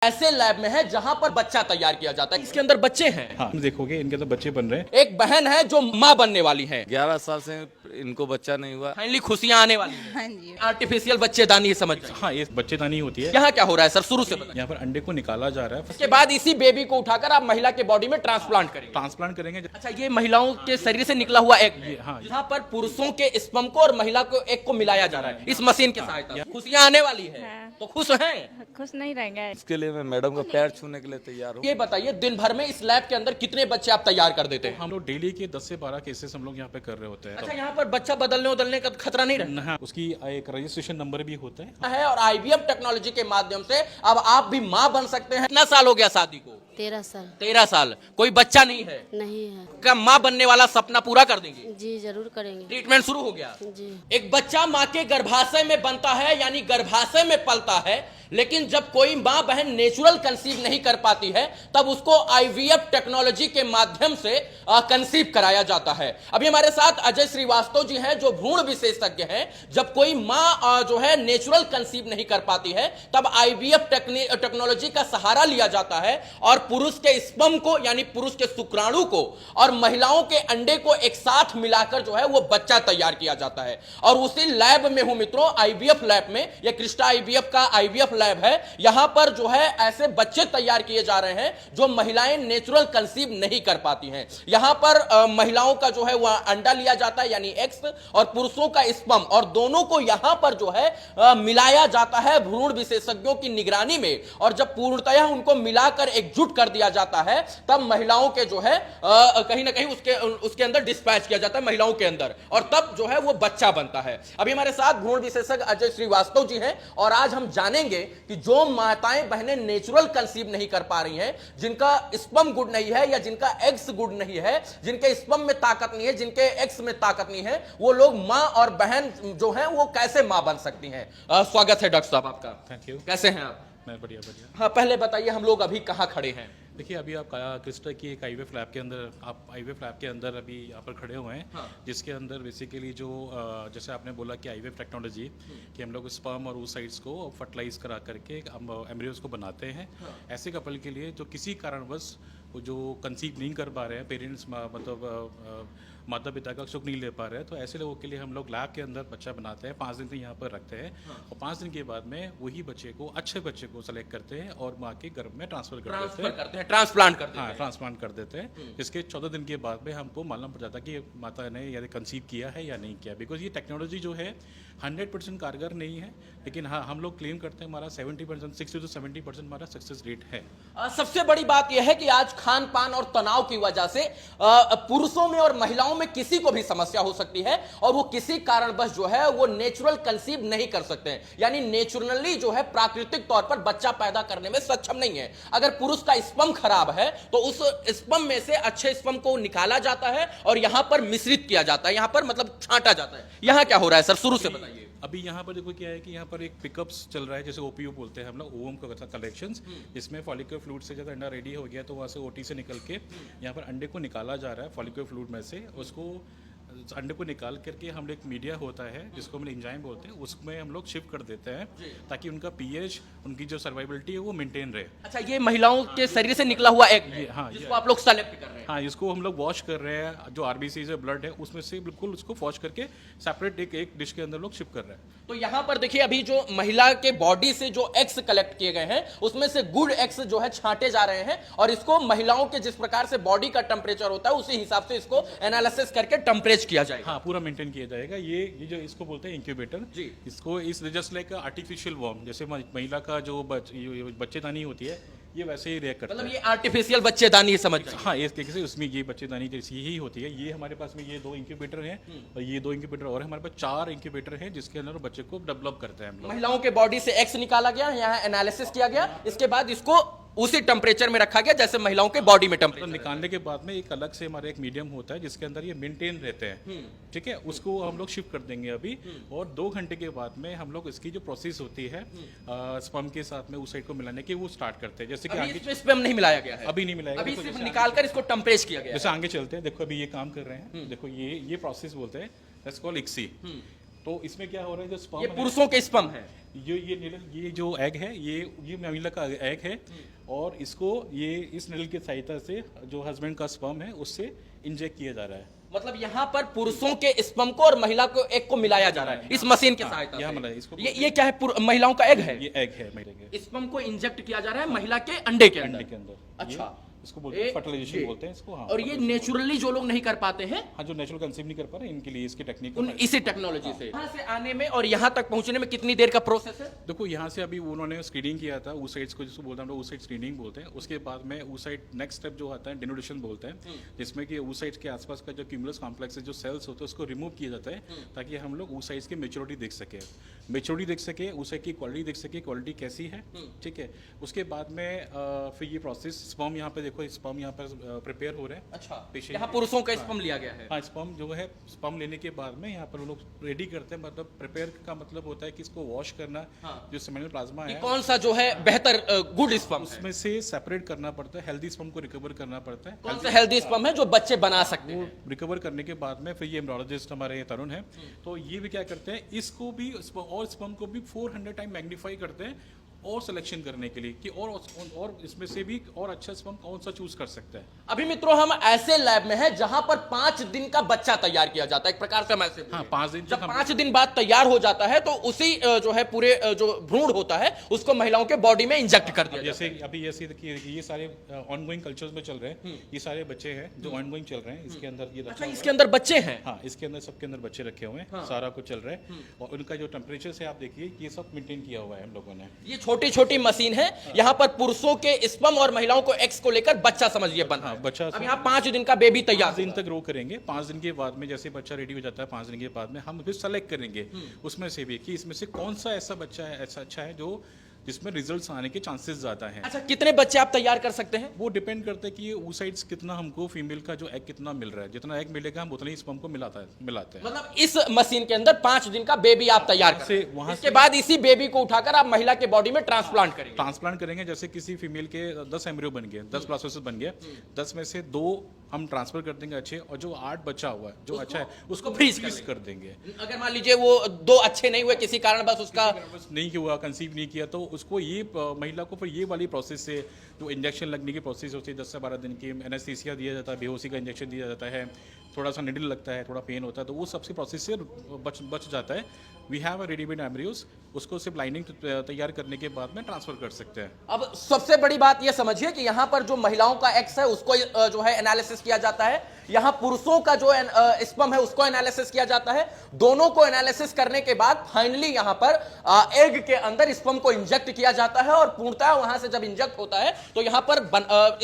ऐसे लैब में है जहां पर बच्चा तैयार किया जाता है। इसके अंदर बच्चे हैं। हाँ, देखोगे इनके तो बच्चे बन रहे हैं। एक बहन है जो माँ बनने वाली है। 11 साल से इनको बच्चा नहीं हुआ। फाइनली खुशियां आने वाली हैं। हाँ जी। आर्टिफिशियल बच्चेदानी समझ जाइए। हाँ, ये बच्चेदानी होती है। यहाँ क्या हो रहा है सर, शुरू से बताइए। यहाँ पर अंडे को निकाला जा रहा है, उसके बाद इसी बेबी को उठाकर आप महिला के बॉडी में ट्रांसप्लांट करेंगे। ट्रांसप्लांट करेंगे। अच्छा, ये महिलाओं के शरीर से निकला हुआ एग है, हाँ। जहाँ पर पुरुषों के स्पर्म को और महिला को एग को मिलाया जा रहा है इस मशीन की सहायता से। खुशियां आने वाली है। हाँ। तो खुश हैं? खुश नहीं रहेंगे। इसके लिए मैं मैडम का पैर छूने के लिए तैयार हूँ। ये बताइए, दिन भर में इस लैब के अंदर कितने बच्चे आप तैयार कर देते हैं? हम लोग डेली के 10 से 12 केसेस हम लोग यहाँ पे कर रहे होते हैं। अच्छा, यहाँ पर बच्चा बदलने उदलने का खतरा नहीं रहता हाँ, उसकी एक रजिस्ट्रेशन नंबर भी होता है। है? और आईवीएफ टेक्नोलॉजी के माध्यम से अब आप भी माँ बन सकते हैं। कितना साल हो गया शादी को? 13 साल 13 साल। कोई बच्चा नहीं है? नहीं है। क्या माँ बनने वाला सपना पूरा कर देंगे? जी जरूर करेंगे। ट्रीटमेंट शुरू हो गया। जी। एक बच्चा माँ के गर्भाशय में बनता है, यानी गर्भाशय में पलता है, लेकिन जब कोई माँ बहन नेचुरल कंसीव नहीं कर पाती है तब उसको आईवीएफ टेक्नोलॉजी के माध्यम से कंसीव कराया जाता है। अभी हमारे साथ अजय श्रीवास्तव जी हैं जो भ्रूण विशेषज्ञ हैं। जब कोई माँ जो है नेचुरल कंसीव नहीं कर पाती है तब आईवीएफ टेक्नोलॉजी का सहारा लिया जाता है और पुरुष के स्पर्म को यानी पुरुष के शुक्राणु को और महिलाओं के अंडे को एक साथ मिलाकर जो है वो बच्चा तैयार किया जाता है। और उसी लैब में हूं मित्रों, आईवीएफ लैब में, यह क्रिस्टा आईवीएफ का आईवीएफ लैब है। यहां पर जो है ऐसे बच्चे तैयार किए जा रहे हैं जो महिलाएं नेचुरल कंसीव नहीं कर पाती हैं। यहां पर महिलाओं का जो है वह अंडा लिया जाता है यानी एग्स, और पुरुषों का स्पर्म, और दोनों को यहां पर जो है मिलाया जाता है भ्रूण विशेषज्ञों की निगरानी में। और जब पूर्णतया उनको मिलाकर एकजुट कर दिया जाता है तब महिलाओं के जो है कहीं ना कहीं उसके अंदर डिस्पैच किया जाता है महिलाओं के अंदर, और तब जो है वो बच्चा बनता है। अभी हमारे साथ भ्रूण विशेषज्ञ अजय श्रीवास्तव जी हैं और आज हम जानेंगे कि जो माताएं बहनें नेचुरल कंसीव नहीं कर पा रही हैं, जिनका स्पर्म गुड नहीं है या जिनका एग्स गुड नहीं है, जिनके स्पर्म में ताकत नहीं है, जिनके एग्स में ताकत नहीं है, वो लोग मां और बहन जो है वो कैसे मां बन सकती हैं। स्वागत है डॉक्टर साहब आपका। Thank you. कैसे हैं आप? मैं बढ़िया बढ़िया। हाँ, पहले बताइए हम लोग अभी कहाँ खड़े हैं? देखिए, अभी आप क्रिस्टा की एक आईवीएफ लैब के अंदर, आप आईवीएफ लैब के अंदर अभी यहाँ पर खड़े हुए हैं। हाँ। जिसके अंदर बेसिकली जो जैसे आपने बोला कि आईवीएफ टेक्नोलॉजी कि हम लोग स्पर्म और oocytes को फर्टिलाइज करा करके हम एम्ब्रियोज को बनाते हैं। हाँ। ऐसे कपल के लिए जो किसी कारणवश वो जो कंसीव नहीं कर पा रहे हैं, पेरेंट्स मतलब माता पिता का सुख नहीं ले पा रहे हैं, तो ऐसे लोगों के लिए हम लोग लैब के अंदर बच्चा बनाते हैं, 5 दिन तक यहाँ पर रखते हैं। हाँ। और 5 दिन के बाद में वही बच्चे को, अच्छे बच्चे को सेलेक्ट करते हैं और माँ के गर्भ में ट्रांसफर कर देते हैं। ट्रांसप्लांट करते हैं। हाँ, ट्रांसप्लांट कर देते हैं। इसके 14 दिन के बाद में हमको मालूम पड़ जाता है कि माता ने यदि कंसीव किया है या नहीं किया। बिकॉज ये टेक्नोलॉजी जो है 100% कारगर नहीं है, लेकिन हाँ हम लोग क्लेम करते हैं हमारा 70%, 60 to 70% हमारा सक्सेस रेट है। सबसे बड़ी बात यह है कि आज खान पान और तनाव की वजह से पुरुषों में और महिलाओं में किसी को भी समस्या हो सकती है और वो किसी कारणवश जो है वो नेचुरल कंसीव नहीं कर सकते हैं, यानी नेचुरली जो है प्राकृतिक तौर पर बच्चा पैदा करने में सक्षम नहीं है। अगर पुरुष का स्पर्म खराब है तो उस स्पर्म में से अच्छे स्पर्म को निकाला जाता है और यहां पर मिश्रित किया जाता है, यहां पर मतलब छांटा जाता है। यहां क्या हो रहा है सर, शुरू से बताइए। अभी यहाँ पर देखो क्या है कि यहाँ पर एक पिकअप्स चल रहा है, जैसे ओपीओ बोलते हैं हम लोग, ओवम का कलेक्शंस, जिसमें फॉलिकुलर फ्लूइड से जब अंडा रेडी हो गया तो वहाँ से ओटी से निकल के यहाँ पर अंडे को निकाला जा रहा है फॉलिकुलर फ्लूइड में से। उसको अंडे को निकाल करके हम लोग मीडिया होता है जिसको हम एंजाइम बोलते हैं, उसमें हम लोग शिफ्ट कर देते हैं ताकि उनका पीएच, उनकी जो सर्वाइबिलिटी है वो मेंटेन रहे। अच्छा, ये महिलाओं के शरीर से निकला हुआ एग है, हाँ, जिसको आप लोग सेलेक्ट कर रहे हैं। हाँ, इसको हम लोग वॉश कर रहे हैं, जो आरबीसी से ब्लड है उसमें से बिल्कुल उसको वॉश करके सेपरेट एक डिश के अंदर लोग शिफ्ट कर रहे हैं। तो यहाँ पर देखिए, अभी जो महिला के बॉडी से जो एग्स कलेक्ट किए गए हैं उसमें से गुड एग्स जो है छांटे जा रहे हैं और इसको महिलाओं के जिस प्रकार से बॉडी का टेम्परेचर होता है उसी हिसाब से इसको एनालिसिस करके टेम्परेचर किया जाएगा। हाँ, पूरा मेंटेन किया जाएगा। ये जो इसको बोलते हैं इंक्यूबेटर जी। इसको इस जस्ट लाइक आर्टिफिशियल वॉर्म, जैसे महिला का जो बच्चेदानी होती है ये वैसे ही रिएक्ट करता मतलब है। ये आर्टिफिशियल बच्चेदानी समझ जाइए। हाँ, इस तरीके से उसमें ये बच्चेदानी जैसी ही होती है। ये हमारे पास में ये 2 इंक्यूबेटर हैं और ये 2 इंक्यूबेटर और हमारे पास 4 इंक्यूबेटर हैं जिसके अंदर बच्चे को डेवलप करते हैं हम लोग। महिलाओं के बॉडी से एक्स निकाला गया, यहाँ एनालिसिस किया गया, इसके बाद इसको उसी टेम्परेचर में रखा गया जैसे महिलाओं के बॉडी में तो टेम्परेचर। निकालने के बाद में एक अलग से हमारा एक मीडियम होता है जिसके अंदर ये मेंटेन रहते हैं, ठीक है। उसको हम लोग शिफ्ट कर देंगे अभी, और 2 घंटे के बाद में हम लोग इसकी जो प्रोसेस होती है स्पर्म के साथ में oocyte को मिलाने की वो स्टार्ट करते हैं। जैसे कि आगे इसमें स्पर्म नहीं मिलाया गया है, अभी नहीं मिलाएगा, अभी देखो सिर्फ जैसे निकालकर इसको टेम्परेचर किया गया जैसे आगे चलते हैं। देखो अभी ये काम कर रहे हैं, देखो ये प्रोसेस बोलते हैं, दैट्स कॉल्ड इक्सी। तो इसमें क्या हो रहा है, जो ये स्पर्म है, पुरुषों के स्पर्म है। ये जो एग है, ये महिला का एग है, और इसको ये इस निडल की सहायता से जो हस्बैंड का स्पर्म है उससे इंजेक्ट किया जा रहा है। मतलब यहाँ पर पुरुषों के स्पर्म को और महिला को एग को मिलाया जा रहा है इस मशीन की सहायता यहाँ से। मिलाया, इसको ये क्या है, महिलाओं का एग है। ये एग है महिला के स्पर्म को इंजेक्ट किया जा रहा है महिला के अंडे के अंदर। अंडे के अंदर। अच्छा, ये इसको बोलते हैं फर्टिलाइजेशन बोलते हैं इसको। हाँ, और ये नेचुरली जो लोग नहीं कर पाते हैं, हाँ, जो नेचुरल कंसीव नहीं कर पा रहे इनके लिए इसकी टेक्निक इसी टेक्नोलॉजी से यहाँ से आने में और यहाँ तक पहुँचने में कितनी देर का प्रोसेस है? देखो, यहाँ से अभी उन्होंने स्क्रीनिंग किया था oocytes को, जिसको बोलते हैं हम लोग oocyte स्क्रीनिंग बोलते हैं। उसके बाद में oocyte नेक्स्ट स्टेप जो आता है डेनोडेशन बोलते हैं, जिसमें कि oocytes के आसपास का जो क्यूमुलस कॉम्प्लेक्स जो सेल्स होते हैं उसको रिमूव किया जाता है, ताकि हम लोग oocytes की मेच्योरिटी देख सके, oocyte की क्वालिटी देख सके, क्वालिटी कैसी है, ठीक है। उसके बाद में फिर ये प्रोसेस स्पर्म, यहाँ पे देखो स्पर्म यहाँ पर प्रिपेयर हो रहे हैं। अच्छा, Patient यहाँ के- पुरुषों का स्पर्म लिया गया है। हाँ, स्पर्म जो है, स्पर्म लेने के बाद में यहाँ पर वो लोग रेडी करते हैं, मतलब प्रिपेयर का मतलब होता है कि इसको वॉश करना, जो सेमिनल प्लाज्मा कि है कौन सा जो है बेहतर गुड स्पर्म है, उसमें से सेपरेट करना पड़ता है, हेल्दी स्पर्म को रिकवर करना पड़ता है। कौन सा हेल्दी स्पर्म है जो बच्चे बना सकते वो हैं। रिकवर करने के बाद में फिर ये एम्ब्रोलॉजिस्ट हमारे तरुण है, तो ये भी क्या करते हैं, इसको भी और स्पर्म को भी 400 टाइम मैग्नीफाई करते हैं और सिलेक्शन करने के लिए कि और इसमें से भी और अच्छा स्पर्म कौन सा चूज कर सकता है। अभी मित्रों हम ऐसे लैब में हैं जहां पर 5 दिन का बच्चा तैयार किया जाता है, एक प्रकार से हम ऐसे हाँ, 5 दिन जब 5 दिन बाद तैयार हो जाता है तो उसी जो है पूरे जो भ्रूण होता है उसको महिलाओं के बॉडी में इंजेक्ट कर दिया जाता जैसे अभी ऐसे देखिए, ये सारे ऑनगोइंग कल्चर्स में चल रहे हैं, ये सारे बच्चे हैं जो ऑनगोइंग चल रहे हैं, इसके अंदर ये है। रखा अच्छा, हुआ इसके अंदर बच्चे हैं। है। हाँ, इसके अंदर सबके अंदर बच्चे रखे हुए हैं, सारा कुछ चल रहा है, और उनका जो टेम्परेचर से आप देखिए, ये सब मेंटेन किया हुआ है हम लोगों ने। ये छोटी छोटी मशीन है, यहाँ पर पुरुषों के स्पर्म और महिलाओं को एक्स को लेकर बच्चा समझिए बन रहा है। बच्चा अब यहाँ 5 दिन का बेबी तैयार 5 दिन तक ग्रो करेंगे। 5 दिन के बाद में जैसे बच्चा रेडी हो जाता है, 5 दिन के बाद में हम फिर सेलेक्ट करेंगे उसमें से भी कि इसमें से कौन सा ऐसा बच्चा है, ऐसा अच्छा है जो जिसमें रिजल्ट्स आने के चांसेस ज्यादा हैं। अच्छा, कितने बच्चे आप तैयार कर सकते हैं? वो डिपेंड करता है कि ये oocytes कितना हमको फीमेल का जो एग कितना मिल रहा है, जितना एग मिलेगा हम उतना ही स्पर्म को मिलाते हैं। मतलब इस मशीन के अंदर 5 दिन का बेबी आप तैयार करेंगे, वहां इसके बाद इसी बेबी को उठाकर आप महिला के बॉडी में ट्रांसप्लांट करेंगे। ट्रांसप्लांट करेंगे, जैसे किसी फीमेल के 10 एम्ब्रियो बन गए, 10 ब्लास्टोसिस बन गए, 10 में से 2 हम ट्रांसफर कर देंगे अच्छे, और जो 8 बचा हुआ है जो अच्छा है उसको freeze फ्रीज कर देंगे। अगर मान लीजिए वो 2 अच्छे नहीं हुए किसी कारण बस उसका बस नहीं हुआ, कंसीव नहीं किया, तो उसको ये महिला को फिर ये वाली प्रोसेस से जो इंजेक्शन लगने की प्रोसेस होती है 10 से 12 दिन की, एनेस्थीसिया दिया जाता है, बेहोशी का इंजेक्शन दिया जाता है, थोड़ा सा निडल लगता है, थोड़ा पेन होता है, तो वो सबसे प्रोसेस से बच जाता है। We have a readymade embryos, उसको सिर्फ लाइनिंग तैयार करने के बाद में ट्रांसफर कर सकते हैं। अब सबसे बड़ी बात यह समझिए कि यहाँ पर जो महिलाओं का एक्स है उसको जो है एनालिसिस किया जाता है, यहाँ पुरुषों का जो स्पर्म है उसको एनालिसिस किया जाता है। दोनों को एनालिसिस करने के बाद फाइनली यहाँ पर एग के अंदर स्पर्म को इंजेक्ट किया जाता है, और पूर्णतः वहां से जब इंजेक्ट होता है तो यहाँ पर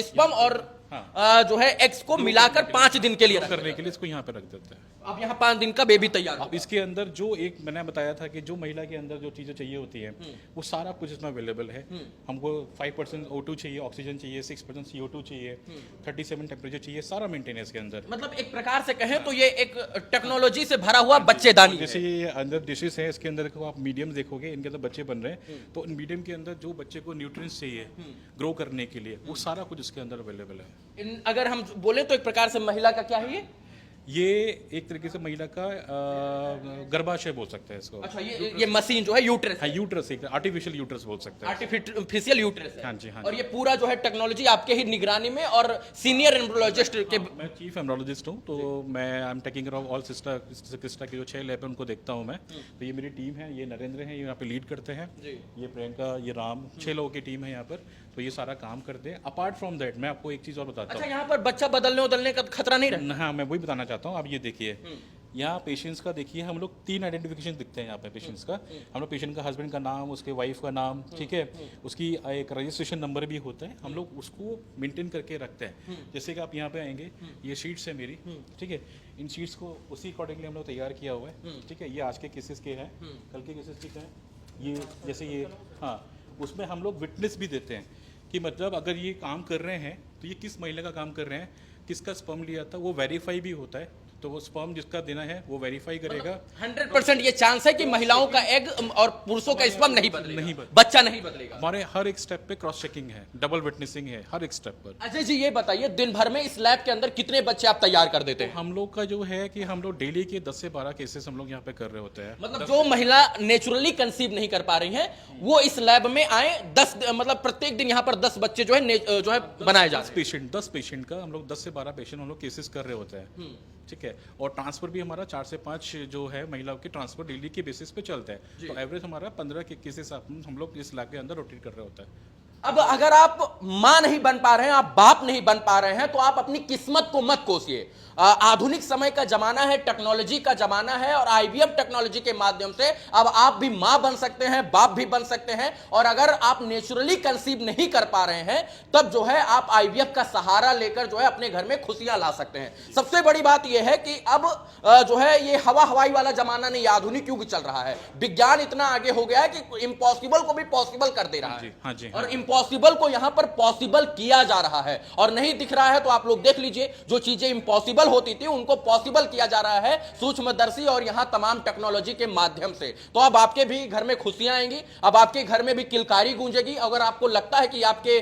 स्पर्म और जो है एक्स को मिलाकर 5 दिन के लिए करने के लिए इसको यहाँ पे रख देते हैं। अब यहाँ 5 दिन का बेबी तैयार। अब इसके अंदर जो एक मैंने बताया था कि जो महिला के अंदर जो चीज़ें चाहिए होती हैं वो सारा कुछ इसमें अवेलेबल है। हमको 5% O2 चाहिए, ऑक्सीजन चाहिए, 6% CO2 चाहिए, 37 टेम्परेचर चाहिए, सारा मेंटेनेंस के अंदर। मतलब एक प्रकार से कहें तो ये एक टेक्नोलॉजी से भरा हुआ बच्चेदानी है। जैसे ये अंदर डिशेस है, इसके अंदर को आप मीडियम देखोगे, इनके अंदर बच्चे बन रहे हैं, तो इन मीडियम के अंदर जो बच्चे को न्यूट्रिएंट्स चाहिए ग्रो करने के लिए वो सारा कुछ इसके अंदर अवेलेबल है। अगर हम बोले तो एक प्रकार से महिला का क्या है ये एक तरीके से महिला का गर्भाशय बोल सकते हैं इसको। अच्छा, ये मशीन जो है यूट्रस, हाँ, यूट्रस, एक आर्टिफिशियल यूट्रस बोल सकते हैं। आर्टिफिशियल यूट्रस है। हाँ जी, हाँ और जी। ये पूरा जो है टेक्नोलॉजी आपके ही निगरानी में, और सीनियर एम्ब्रियोलॉजिस्ट के मैं चीफ एम्ब्रोलॉजिस्ट हूँ, तो मैं I am taking care of all Crysta की जो 6 लैब है उनको देखता हूँ मैं। तो ये मेरी टीम है, ये नरेंद्र है, ये यहाँ पे लीड करते हैं, ये प्रियंका, ये राम, 6 लोगों की टीम है यहाँ पर, तो ये सारा काम करते हैं। अपार्ट फ्रॉम दैट मैं आपको एक चीज़ और बताता अच्छा, हूँ। यहाँ पर बच्चा बदलने का खतरा नहीं रहता? हाँ, मैं वही बताना चाहता हूँ। आप ये देखिए, यहाँ पेशेंट्स का देखिए, हम लोग 3 आइडेंटिफिकेशन दिखते हैं यहाँ पे पेशेंट्स का। हम लोग पेशेंट का हस्बैंड का नाम, उसके वाइफ का नाम, ठीक है, उसकी एक रजिस्ट्रेशन नंबर भी होता है, हम लोग उसको मेंटेन करके रखते हैं। जैसे कि आप यहाँ पे आएंगे, ये शीट्स है मेरी, ठीक है, इन शीट्स को उसी अकॉर्डिंगली हम लोग तैयार किया हुआ है, ठीक है। ये आज के केसेस के हैं, कल के केसेस के हैं, ये जैसे ये, हाँ, उसमें हम लोग विटनेस भी देते हैं कि मतलब अगर ये काम कर रहे हैं तो ये किस महिला का काम कर रहे हैं, किसका स्पर्म लिया था, वो वेरीफाई भी होता है, तो वो स्पर्म जिसका देना है वो वेरीफाई करेगा। 100% ये चांस है कि महिलाओं का एग और पुरुषों का स्पर्म नहीं बदलेगा, बच्चा नहीं बदलेगा। हमारे हर एक स्टेप पे क्रॉस चेकिंग है, डबल विटनेसिंग है हर एक स्टेप पर। अजय जी ये बताइए, दिन भर में इस लैब के अंदर कितने बच्चे आप तैयार कर देते हैं? हम लोग का जो है कि हम लोग डेली के 10 से 12 केसेस हम लोग यहाँ पे कर रहे होते हैं। मतलब जो महिला नेचुरली कंसीव नहीं कर पा रही हैं वो इस लैब में आए, 10 मतलब प्रत्येक दिन यहाँ पर 10 बच्चे जो है बनाए जाते हैं। 10 पेशेंट का हम लोग 10 से 12 पेशेंट हम लोग केसेस कर रहे होते हैं, ठीक है। और ट्रांसफर भी हमारा 4 से 5 जो है महिलाओं के ट्रांसफर डेली के बेसिस पे चलता है। तो एवरेज हमारा 15 के केसेस हम लोग इस लैब के अंदर रोटेट कर रहे होता है। अब अगर आप मां नहीं बन पा रहे हैं, आप बाप नहीं बन पा रहे हैं, तो आप अपनी किस्मत को मत कोसिए। आधुनिक समय का जमाना है, टेक्नोलॉजी का जमाना है, और आईवीएफ टेक्नोलॉजी के माध्यम से अब आप भी मां बन सकते हैं, बाप भी बन सकते हैं। और अगर आप नेचुरली कंसीव नहीं कर पा रहे हैं, तब जो है आप आईवीएफ का सहारा लेकर जो है अपने घर में खुशियां ला सकते हैं। सबसे बड़ी बात यह है कि अब जो है ये हवाई वाला जमाना नहीं, आधुनिक युग चल रहा है। विज्ञान इतना आगे हो गया है कि इम्पॉसिबल को भी पॉसिबल कर दे रहा है। हाँ जी, और इम्पॉसिबल को यहां पर पॉसिबल किया जा रहा है। और नहीं दिख रहा है तो आप लोग देख लीजिए, जो चीजें इम्पॉसिबल होती थी उनको पॉसिबल किया जा रहा है सूक्ष्मदर्शी और यहां तमाम टेक्नोलॉजी के माध्यम से। तो अब आपके भी घर में खुशियां आएंगी, अब आपके घर में भी किलकारी गूंजेगी। अगर आपको लगता है कि आपके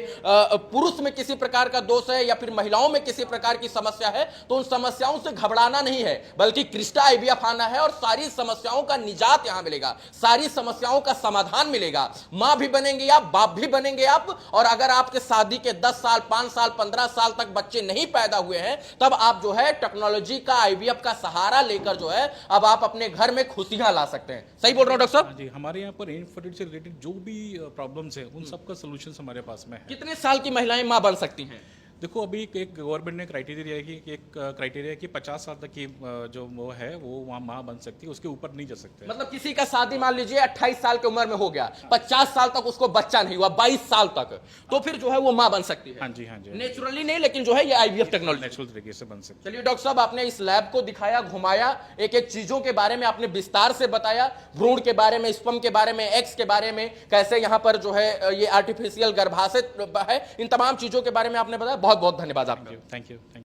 पुरुष में किसी प्रकार का दोष है या फिर महिलाओं में किसी प्रकार की समस्या है, तो उन समस्याओं से घबराना नहीं है, बल्कि क्रिस्टा आईवीएफ आना है और सारी समस्याओं का निजात यहां मिलेगा, सारी समस्याओं का समाधान मिलेगा। मां भी बनेंगे आप, बाप भी बनेंगे आप। और अगर आपके शादी के 10 साल, 5 साल, 15 साल तक बच्चे नहीं पैदा हुए हैं, तब आप जो है टेक्नोलॉजी का, आईवीएफ का सहारा लेकर जो है अब आप अपने घर में खुशियां ला सकते हैं। सही बोल रहा हूं डॉक्टर साहब? हाँ जी, हमारे यहाँ पर इनफर्टिलिटी से रिलेटेड जो भी प्रॉब्लम्स है उन सब का सोल्यूशन हमारे पास में है। कितने साल की महिलाएं मां बन सकती हैं? देखो अभी एक गवर्नमेंट ने क्राइटेरिया है कि एक क्राइटेरिया है कि 50 साल तक की जो वो है वो वहाँ माँ बन सकती है, उसके ऊपर नहीं जा सकते। मतलब किसी का शादी मान लीजिए 28 साल की उम्र में हो गया, 50 साल तक उसको बच्चा नहीं हुआ, 22 साल तक, तो फिर जो है वो मां बन सकती है। हाँ जी, हाँ जी। नेचुरली नहीं, लेकिन जो है ये आईवीएफ टेक्नोलॉजी नेचुरल तरीके से बन सकती है। चलिए डॉक्टर साहब, आपने इस लैब को दिखाया, घुमाया, एक एक चीजों के बारे में आपने विस्तार से बताया, भ्रूण के बारे में, स्पर्म के बारे में, एग्स के बारे में, कैसे यहां पर जो है ये आर्टिफिशियल गर्भाशय है, इन तमाम चीजों के बारे में आपने बताया। बहुत बहुत धन्यवाद आपका। Thank you.